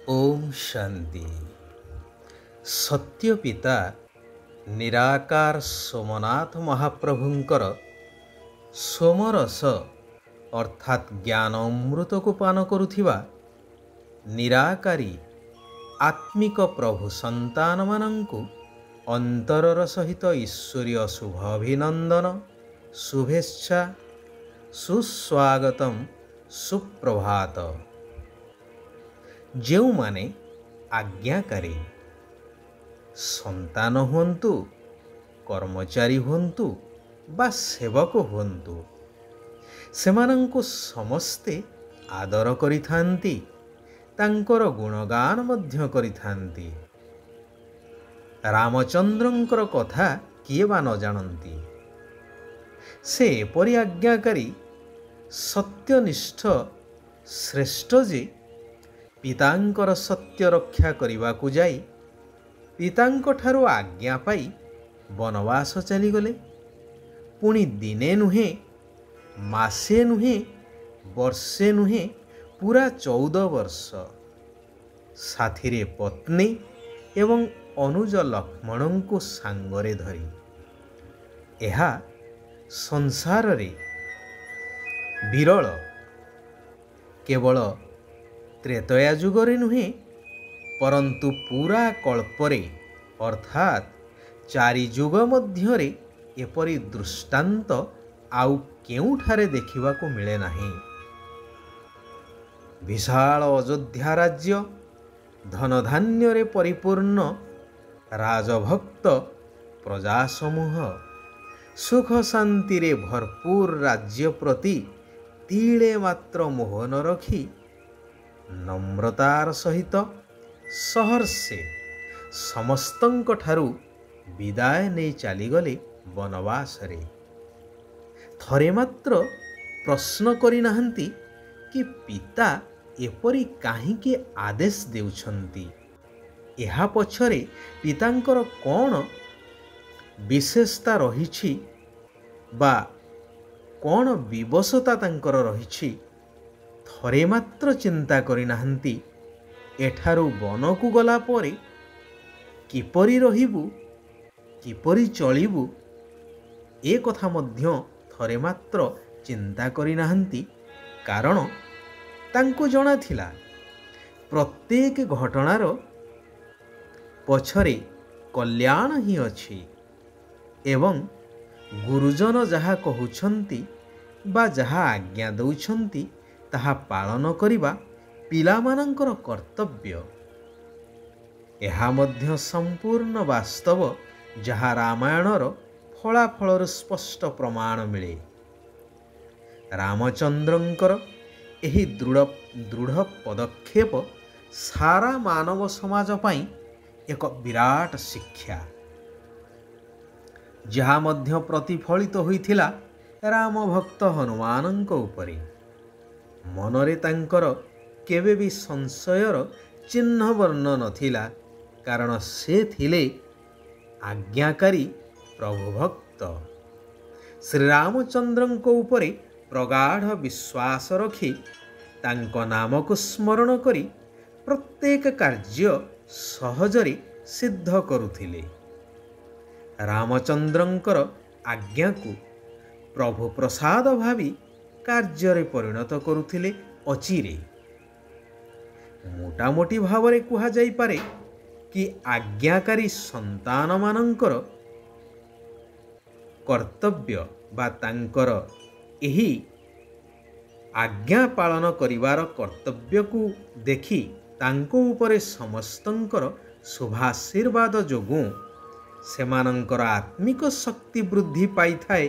ओम शांति। सत्य पिता निराकार सोमनाथ महाप्रभुंकर सोमरस अर्थात ज्ञान अमृत को पान करुथिबा निराकारी आत्मिक प्रभु संतान मानंकु अंतरर सहित ईश्वरीय शुभ अभिनंदन शुभेच्छा सुस्वागतम सुप्रभात। ଯେଉଁମାନେ ଆଜ୍ଞାକାରୀ ସନ୍ତାନ ହୁଅନ୍ତୁ, କର୍ମଚାରୀ ହୁଅନ୍ତୁ ବା ସେବକ ହୁଅନ୍ତୁ, ସେମାନଙ୍କୁ ସମସ୍ତେ ଆଦର କରିଥାନ୍ତି, ତାଙ୍କର ଗୁଣଗାନ ମଧ୍ୟ କରିଥାନ୍ତି। ରାମଚନ୍ଦ୍ରଙ୍କର କଥା କିଏ ବା ନ ଜାଣନ୍ତି? ସେ ଏପରି ଆଜ୍ଞାକାରୀ ସତ୍ୟନିଷ୍ଠ ଶ୍ରେଷ୍ଠ ଯେ ପିତାଙ୍କର ସତ୍ୟ ରକ୍ଷା କରିବାକୁ ଯାଇ ପିତାଙ୍କଠାରୁ ଆଜ୍ଞା ପାଇ ବନବାସ ଚାଲିଗଲେ। ପୁଣି ଦିନେ ନୁହେଁ, ମାସେ ନୁହେଁ, ବର୍ଷେ ନୁହେଁ, ପୁରା 14 ବର୍ଷ ସାଥିରେ ପତ୍ନୀ ଏବଂ ଅନୁଜ ଲକ୍ଷ୍ମଣଙ୍କୁ ସାଙ୍ଗରେ ଧରି। ଏହା ସଂସାରରେ ବିରଳ। କେବଳ ତ୍ରେତୟା ଯୁଗରେ ନୁହେଁ, ପରନ୍ତୁ ପୁରା କଳ୍ପରେ ଅର୍ଥାତ୍ 4 ଯୁଗ ମଧ୍ୟରେ ଏପରି ଦୃଷ୍ଟାନ୍ତ ଆଉ କେଉଁଠାରେ ଦେଖିବାକୁ ମିଳେ ନାହିଁ। ବିଶାଳ ଅଯୋଧ୍ୟା ରାଜ୍ୟ ଧନଧାନ୍ୟରେ ପରିପୂର୍ଣ୍ଣ, ରାଜଭକ୍ତ ପ୍ରଜାସମୂହ, ସୁଖ ଶାନ୍ତିରେ ଭରପୁର ରାଜ୍ୟ ପ୍ରତି ତିଳେ ମାତ୍ର ମୋହ ନ ରଖି ନମ୍ରତାର ସହିତ ସହର୍ଷେ ସମସ୍ତଙ୍କଠାରୁ ବିଦାୟ ନେଇ ଚାଲିଗଲେ ବନବାସରେ। ଥରେ ମାତ୍ର ପ୍ରଶ୍ନ କରିନାହାନ୍ତି କି ପିତା ଏପରି କାହିଁକି ଆଦେଶ ଦେଉଛନ୍ତି? ଏହା ପଛରେ ପିତାଙ୍କର କ'ଣ ବିଶେଷତା ରହିଛି ବା କ'ଣ ବିବଶତା ତାଙ୍କର ରହିଛି? ଥରେ ମାତ୍ର ଚିନ୍ତା କରିନାହାନ୍ତି ଏଠାରୁ ବନକୁ ଗଲା ପରେ କିପରି ରହିବୁ, କିପରି ଚଳିବୁ? ଏ କଥା ମଧ୍ୟ ଥରେ ମାତ୍ର ଚିନ୍ତା କରିନାହାନ୍ତି। କାରଣ ତାଙ୍କୁ ଜଣାଥିଲା ପ୍ରତ୍ୟେକ ଘଟଣାର ପଛରେ କଲ୍ୟାଣ ହିଁ ଅଛି ଏବଂ ଗୁରୁଜନ ଯାହା କହୁଛନ୍ତି ବା ଯାହା ଆଜ୍ଞା ଦେଉଛନ୍ତି ତାହା ପାଳନ କରିବା ପିଲାମାନଙ୍କର କର୍ତ୍ତବ୍ୟ। ଏହା ମଧ୍ୟ ସମ୍ପୂର୍ଣ୍ଣ ବାସ୍ତବ, ଯାହା ରାମାୟଣର ଫଳାଫଳରୁ ସ୍ପଷ୍ଟ ପ୍ରମାଣ ମିଳେ। ରାମଚନ୍ଦ୍ରଙ୍କର ଏହି ଦୃଢ଼ ପଦକ୍ଷେପ ସାରା ମାନବ ସମାଜ ପାଇଁ ଏକ ବିରାଟ ଶିକ୍ଷା, ଯାହା ମଧ୍ୟ ପ୍ରତିଫଳିତ ହୋଇଥିଲା ରାମ ଭକ୍ତ ହନୁମାନଙ୍କ ଉପରେ। ମନରେ ତାଙ୍କର କେବେ ବି ସଂଶୟର ଚିହ୍ନ ବର୍ଣ୍ଣ ନଥିଲା, କାରଣ ସେ ଥିଲେ ଆଜ୍ଞାକାରୀ ପ୍ରଭୁ ଭକ୍ତ। ଶ୍ରୀରାମଚନ୍ଦ୍ରଙ୍କ ଉପରେ ପ୍ରଗାଢ଼ ବିଶ୍ୱାସ ରଖି ତାଙ୍କ ନାମକୁ ସ୍ମରଣ କରି ପ୍ରତ୍ୟେକ କାର୍ଯ୍ୟ ସହଜରେ ସିଦ୍ଧ କରୁଥିଲେ। ରାମଚନ୍ଦ୍ରଙ୍କର ଆଜ୍ଞାକୁ ପ୍ରଭୁ ପ୍ରସାଦ ଭାବି କାର୍ଯ୍ୟରେ ପରିଣତ କରୁଥିଲେ ଅଚିରେ। ମୋଟାମୋଟି ଭାବରେ କୁହାଯାଇପାରେ କି ଆଜ୍ଞାକାରୀ ସନ୍ତାନମାନଙ୍କର କର୍ତ୍ତବ୍ୟ ବା ତାଙ୍କର ଏହି ଆଜ୍ଞା ପାଳନ କରିବାର କର୍ତ୍ତବ୍ୟକୁ ଦେଖି ତାଙ୍କ ଉପରେ ସମସ୍ତଙ୍କର ଶୁଭାଶୀର୍ବାଦ ଯୋଗୁଁ ସେମାନଙ୍କର ଆତ୍ମିକ ଶକ୍ତି ବୃଦ୍ଧି ପାଇଥାଏ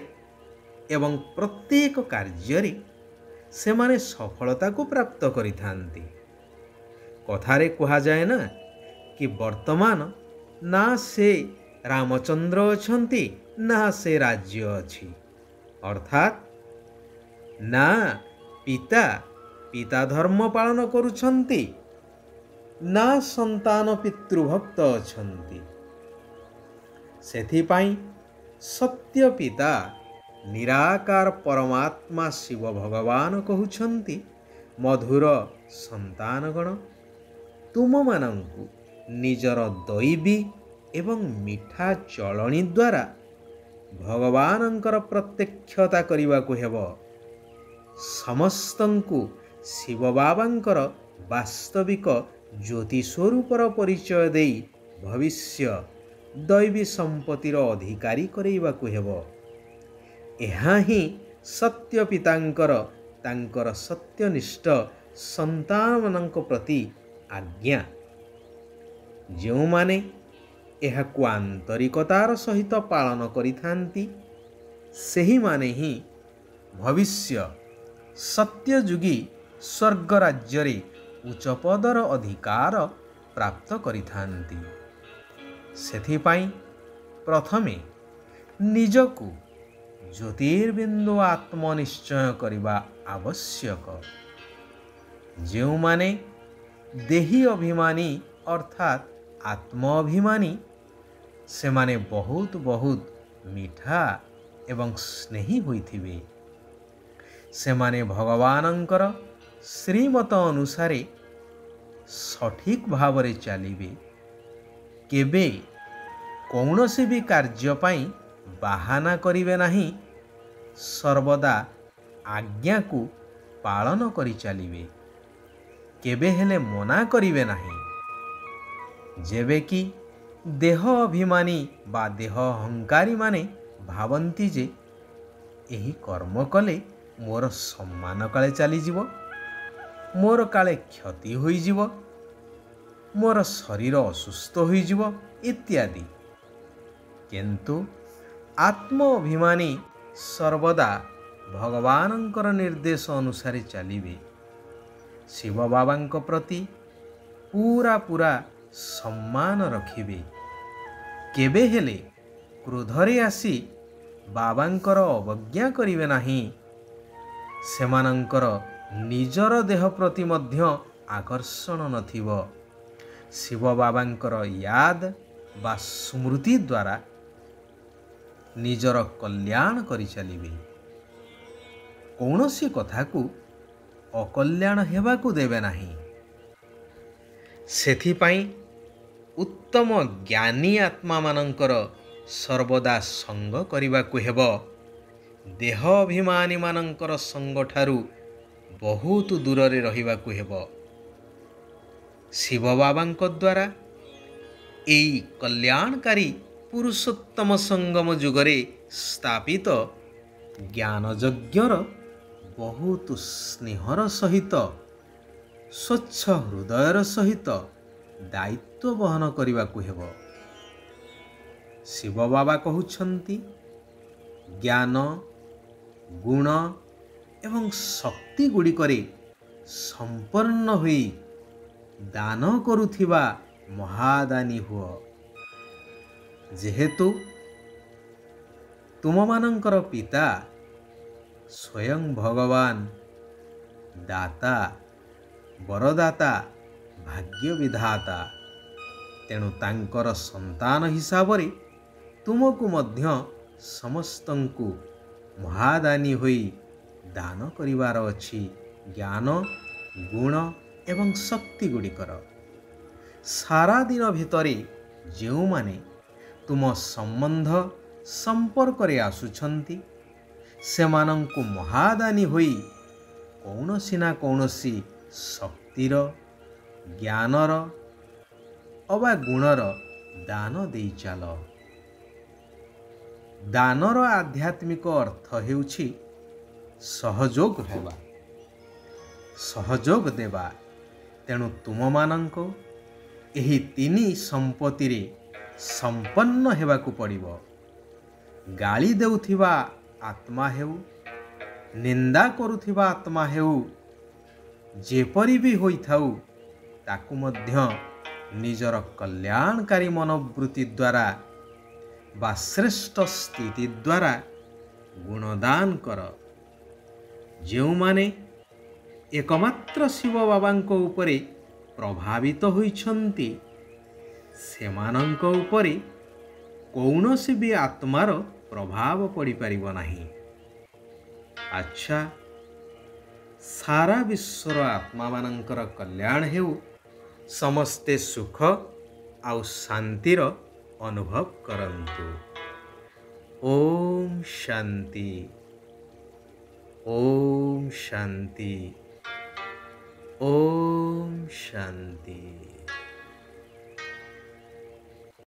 ଏବଂ ପ୍ରତ୍ୟେକ କାର୍ଯ୍ୟରେ ସେମାନେ ସଫଳତାକୁ ପ୍ରାପ୍ତ କରିଥାନ୍ତି। କଥାରେ କୁହାଯାଏ ନା କି ବର୍ତ୍ତମାନ ନା ସେ ରାମଚନ୍ଦ୍ର ଅଛନ୍ତି ନା ସେ ରାଜ୍ୟ ଅଛି, ଅର୍ଥାତ୍ ନା ପିତା ଧର୍ମ ପାଳନ କରୁଛନ୍ତି, ନା ସନ୍ତାନ ପିତୃଭକ୍ତ ଅଛନ୍ତି। ସେଥିପାଇଁ ସତ୍ୟ ପିତା ନିରାକାର ପରମାତ୍ମା ଶିବ ଭଗବାନ କହୁଛନ୍ତି, ମଧୁର ସନ୍ତାନଗଣ, ତୁମମାନଙ୍କୁ ନିଜର ଦୈବୀ ଏବଂ ମିଠା ଚଳଣି ଦ୍ୱାରା ଭଗବାନଙ୍କର ପ୍ରତ୍ୟକ୍ଷତା କରିବାକୁ ହେବ। ସମସ୍ତଙ୍କୁ ଶିବ ବାବାଙ୍କର ବାସ୍ତବିକ ଜ୍ୟୋତି ସ୍ୱରୂପର ପରିଚୟ ଦେଇ ଭବିଷ୍ୟ ଦୈବୀ ସମ୍ପତ୍ତିର ଅଧିକାରୀ କରାଇବାକୁ ହେବ। ଏହା ହିଁ ସତ୍ୟ ପିତାଙ୍କର ତାଙ୍କର ସତ୍ୟନିଷ୍ଠ ସନ୍ତାନମାନଙ୍କ ପ୍ରତି ଆଜ୍ଞା। ଯେଉଁମାନେ ଏହାକୁ ଆନ୍ତରିକତାର ସହିତ ପାଳନ କରିଥାନ୍ତି ସେହିମାନେ ହିଁ ଭବିଷ୍ୟ ସତ୍ୟଯୁଗୀ ସ୍ୱର୍ଗ ରାଜ୍ୟରେ ଉଚ୍ଚ ପଦର ଅଧିକାର ପ୍ରାପ୍ତ କରିଥାନ୍ତି। ସେଥିପାଇଁ ପ୍ରଥମେ ନିଜକୁ ଜ୍ୟୋତିର୍ବିନ୍ଦୁ ଆତ୍ମନିଶ୍ଚୟ କରିବା ଆବଶ୍ୟକ। ଯେଉଁମାନେ ଦେହୀ ଅଭିମାନୀ ଅର୍ଥାତ୍ ଆତ୍ମ ଅଭିମାନୀ ସେମାନେ ବହୁତ ମିଠା ଏବଂ ସ୍ନେହୀ ହୋଇଥିବେ। ସେମାନେ ଭଗବାନଙ୍କର ଶ୍ରୀମତ ଅନୁସାରେ ସଠିକ୍ ଭାବରେ ଚାଲିବେ। କେବେ କୌଣସି ବି କାର୍ଯ୍ୟ ପାଇଁ ବାହାନା କରିବେ ନାହିଁ। ସର୍ବଦା ଆଜ୍ଞାକୁ ପାଳନ କରି ଚାଲିବେ। କେବେ ହେଲେ ମନା କରିବେ ନାହିଁ। ଯେବେ କି ଦେହ ଅଭିମାନୀ ବା ଦେହ ଅହଙ୍କାରୀମାନେ ଭାବନ୍ତି ଯେ ଏହି କର୍ମ କଲେ ମୋର ସମ୍ମାନ କାଳେ ଚାଲିଯିବ, ମୋର କାଳେ କ୍ଷତି ହୋଇଯିବ, ମୋର ଶରୀର ଅସୁସ୍ଥ ହୋଇଯିବ ଇତ୍ୟାଦି। କିନ୍ତୁ ଆତ୍ମ ଅଭିମାନୀ ସର୍ବଦା ଭଗବାନଙ୍କର ନିର୍ଦ୍ଦେଶ ଅନୁସାରେ ଚାଲିବେ। ଶିବ ବାବାଙ୍କ ପ୍ରତି ପୁରା ସମ୍ମାନ ରଖିବେ। କେବେ ହେଲେ କ୍ରୋଧରେ ଆସି ବାବାଙ୍କର ଅବଜ୍ଞା କରିବେ ନାହିଁ। ସେମାନଙ୍କର ନିଜର ଦେହ ପ୍ରତି ମଧ୍ୟ ଆକର୍ଷଣ ନଥିବ। ଶିବ ବାବାଙ୍କର ୟାଦ ବା ସ୍ମୃତି ଦ୍ୱାରା ନିଜର କଲ୍ୟାଣ କରିଚାଲିବେ। କୌଣସି କଥାକୁ ଅକଲ୍ୟାଣ ହେବାକୁ ଦେବେ ନାହିଁ। ସେଥିପାଇଁ ଉତ୍ତମ ଜ୍ଞାନୀ ଆତ୍ମାମାନଙ୍କର ସର୍ବଦା ସଙ୍ଗ କରିବାକୁ ହେବ। ଦେହ ଅଭିମାନୀମାନଙ୍କର ସଙ୍ଗଠାରୁ ବହୁତ ଦୂରରେ ରହିବାକୁ ହେବ। ଶିବ ବାବାଙ୍କ ଦ୍ୱାରା ଏହି କଲ୍ୟାଣକାରୀ ପୁରୁଷୋତ୍ତମ ସଙ୍ଗମ ଯୁଗରେ ସ୍ଥାପିତ ଜ୍ଞାନଯଜ୍ଞର ବହୁତ ସ୍ନେହର ସହିତ ସ୍ୱଚ୍ଛ ହୃଦୟର ସହିତ ଦାୟିତ୍ୱ ବହନ କରିବାକୁ ହେବ। ଶିବ ବାବା କହୁଛନ୍ତି, ଜ୍ଞାନ, ଗୁଣ ଏବଂ ଶକ୍ତି ଗୁଡ଼ିକରେ ସମ୍ପନ୍ନ ହୋଇ ଦାନ କରୁଥିବା ମହାଦାନୀ ହୁଅ। ଯେହେତୁ ତୁମମାନଙ୍କର ପିତା ସ୍ୱୟଂ ଭଗବାନ ଦାତା, ବରଦାତା, ଭାଗ୍ୟ ବିଧାତା, ତେଣୁ ତାଙ୍କର ସନ୍ତାନ ହିସାବରେ ତୁମକୁ ମଧ୍ୟ ସମସ୍ତଙ୍କୁ ମହାଦାନୀ ହୋଇ ଦାନ କରିବାର ଅଛି ଜ୍ଞାନ, ଗୁଣ ଏବଂ ଶକ୍ତି ଗୁଡ଼ିକର। ସାରା ଦିନ ଭିତରେ ଯେଉଁମାନେ ତୁମ ସମ୍ବନ୍ଧ ସମ୍ପର୍କରେ ଆସୁଛନ୍ତି ସେମାନଙ୍କୁ ମହାଦାନୀ ହୋଇ କୌଣସି ନା କୌଣସି ଶକ୍ତିର, ଜ୍ଞାନର ଅବା ଗୁଣର ଦାନ ଦେଇ ଚାଲ। ଦାନର ଆଧ୍ୟାତ୍ମିକ ଅର୍ଥ ହେଉଛି ସହଯୋଗ ହେବା, ସହଯୋଗ ଦେବା। ତେଣୁ ତୁମମାନଙ୍କୁ ଏହି ତିନି ସମ୍ପତ୍ତିରେ ସମ୍ପନ୍ନ ହେବାକୁ ପଡ଼ିବ। ଗାଳି ଦେଉଥିବା ଆତ୍ମା ହେଉ, ନିନ୍ଦା କରୁଥିବା ଆତ୍ମା ହେଉ, ଯେପରି ବି ହୋଇଥାଉ ତାକୁ ମଧ୍ୟ ନିଜର କଲ୍ୟାଣକାରୀ ମନୋବୃତ୍ତି ଦ୍ୱାରା ବା ଶ୍ରେଷ୍ଠ ସ୍ଥିତି ଦ୍ୱାରା ଗୁଣଦାନ କର। ଯେଉଁମାନେ ଏକମାତ୍ର ଶିବ ବାବାଙ୍କ ଉପରେ ପ୍ରଭାବିତ ହୋଇଛନ୍ତି ସେମାନଙ୍କ ଉପରେ କୌଣସି ବି ଆତ୍ମାର ପ୍ରଭାବ ପଡ଼ିପାରିବ ନାହିଁ। ଆଚ୍ଛା, ସାରା ବିଶ୍ୱର ଆତ୍ମାମାନଙ୍କର କଲ୍ୟାଣ ହେଉ ସମସ୍ତେ ସୁଖ ଆଉ ଶାନ୍ତିର ଅନୁଭବ କରନ୍ତୁ। ଓମ୍ ଶାନ୍ତି। ଓମ୍ ଶାନ୍ତି। ଓମ୍ ଶାନ୍ତି।